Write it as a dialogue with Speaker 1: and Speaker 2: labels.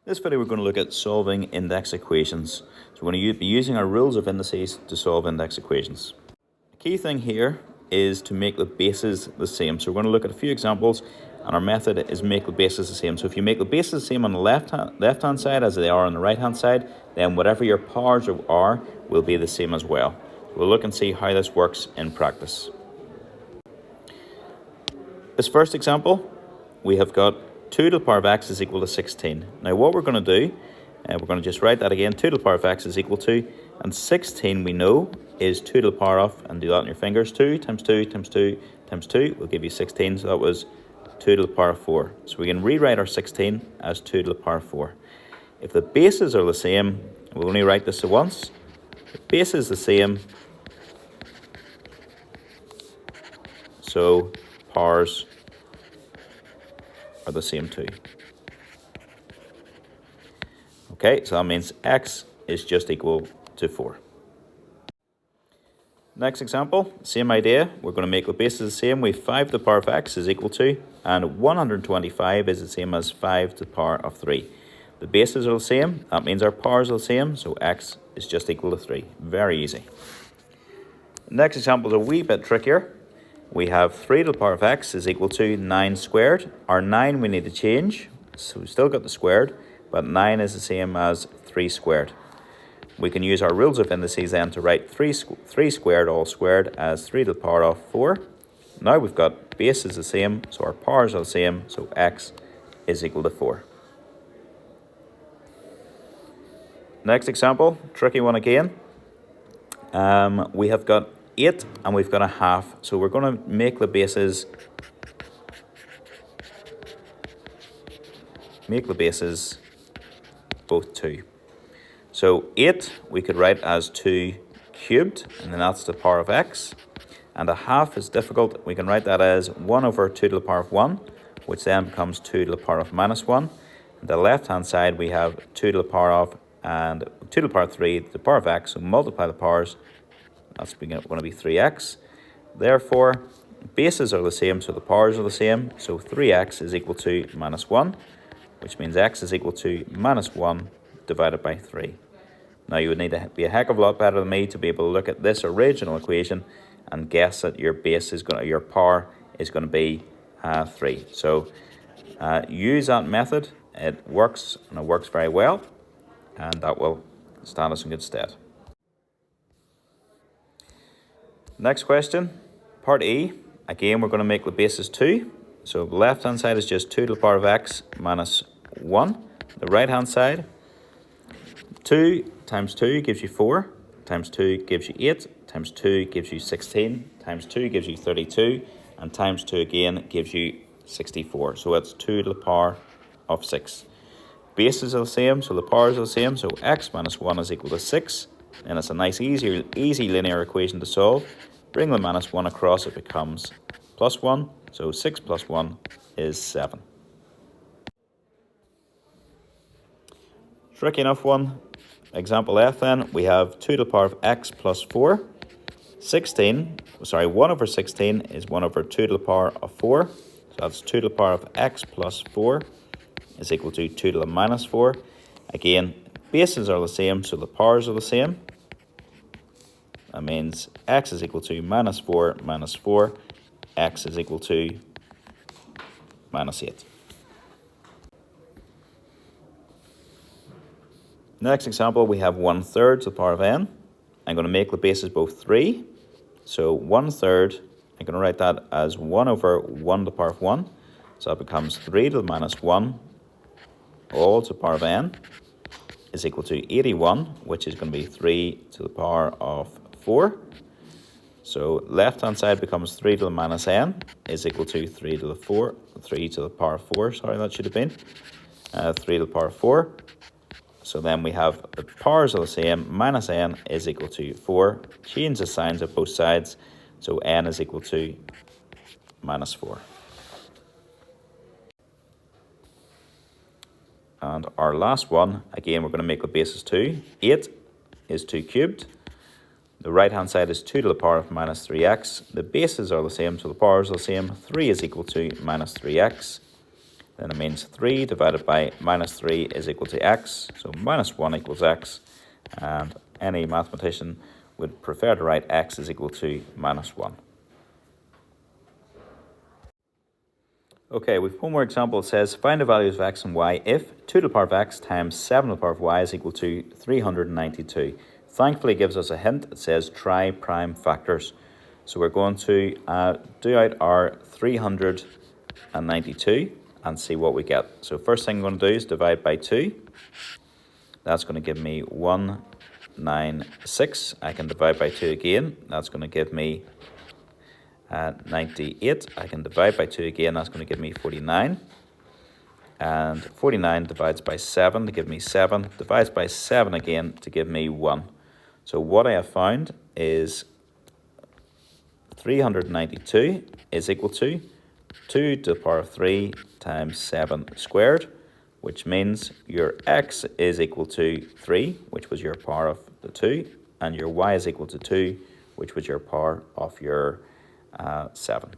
Speaker 1: This video we're going to look at solving index equations. So we're going to be using our rules of indices to solve index equations. The key thing here is to make the bases the same. So we're going to look at a few examples, and our method is make the bases the same. So if you make the bases the same on the left hand side as they are on the right hand side, then whatever your powers are will be the same as well. We'll look and see how this works in practice. This first example, we have got 2 to the power of x is equal to 16. Now what we're going to do, we're going to just write that again, 2 to the power of x is equal to, and 16 we know is 2 to the power of, and do that on your fingers, 2 times 2 times 2 times 2 will give you 16, so that was 2 to the power of 4. So we can rewrite our 16 as 2 to the power of 4. If the bases are the same, we'll only write this once. The base is the same, so powers are the same too. Okay, so that means x is just equal to 4. Next example, same idea. We're going to make the bases the same. We have 5 to the power of x is equal to, and 125 is the same as 5 to the power of 3. The bases are the same. That means our powers are the same, so x is just equal to 3. Very easy. Next example is a wee bit trickier. We have 3 to the power of x is equal to 9 squared. Our 9 we need to change, so we've still got the squared, but 9 is the same as 3 squared. We can use our rules of indices then to write 3 squared all squared as 3 to the power of 4. Now we've got base is the same, so our powers are the same, so x is equal to 4. Next example, tricky one again. We have got 8 and we've got a half, so we're going to make the bases both 2. So 8 we could write as 2 cubed, and then that's the power of x, and a half is difficult. We can write that as 1 over 2 to the power of 1, which then becomes 2 to the power of minus 1. On the left hand side we have 2 to the power of and 2 to the power of 3 to the power of x, so multiply the powers. That's going to be 3x. Therefore, bases are the same, so the powers are the same. So 3x is equal to minus 1, which means x is equal to minus 1 divided by 3. Now you would need to be a heck of a lot better than me to be able to look at this original equation and guess that your power is going to be 3. So use that method. It works, and it works very well, and that will stand us in good stead. Next question, part E. Again, we're going to make the bases 2. So the left hand side is just 2 to the power of x minus 1. The right hand side, 2 times 2 gives you 4, times 2 gives you 8, times 2 gives you 16, times 2 gives you 32, and times 2 again gives you 64. So that's 2 to the power of 6. Bases are the same, so the powers are the same, so x minus 1 is equal to 6. And it's a nice easy linear equation to solve. Bring the minus 1 across, it becomes plus 1. So 6 plus 1 is 7. Tricky enough one. Example F then, we have 2 to the power of x plus 4. 1 over 16 is 1 over 2 to the power of 4. So that's 2 to the power of x plus 4 is equal to 2 to the minus 4. Again, bases are the same, so the powers are the same. That means x is equal to minus 4 minus 4. X is equal to minus 8. Next example, we have 1/3 to the power of n. I'm going to make the bases both 3. So 1/3, I'm going to write that as 1 over 1 to the power of 1. So that becomes 3 to the minus 1 all to the power of n is equal to 81, which is going to be 3 to the power of 4. So left hand side becomes 3 to the minus n is equal to 3 to the power of 4. Sorry, that should have been 3 to the power of 4. So then we have the powers are the same. Minus n is equal to 4. Change the signs of both sides. So n is equal to minus 4. And our last one, again, we're going to make the bases 2. 8 is 2 cubed. The right hand side is 2 to the power of minus 3x. The bases are the same, so the powers are the same. 3 is equal to minus 3x. then it means 3 divided by minus 3 is equal to x. So minus 1 equals x. And any mathematician would prefer to write x is equal to minus 1. Okay, we've one more example. It says, find the values of x and y if 2 to the power of x times 7 to the power of y is equal to 392. Thankfully, it gives us a hint. It says try prime factors. So we're going to do out our 392 and see what we get. So first thing I'm going to do is divide by 2. That's going to give me 196. I can divide by 2 again. That's going to give me 98. I can divide by 2 again. That's going to give me 49. And 49 divides by 7 to give me 7. Divides by 7 again to give me 1. So what I have found is 392 is equal to 2 to the power of 3 times 7 squared, which means your x is equal to 3, which was your power of the 2, and your y is equal to 2, which was your power of your 7.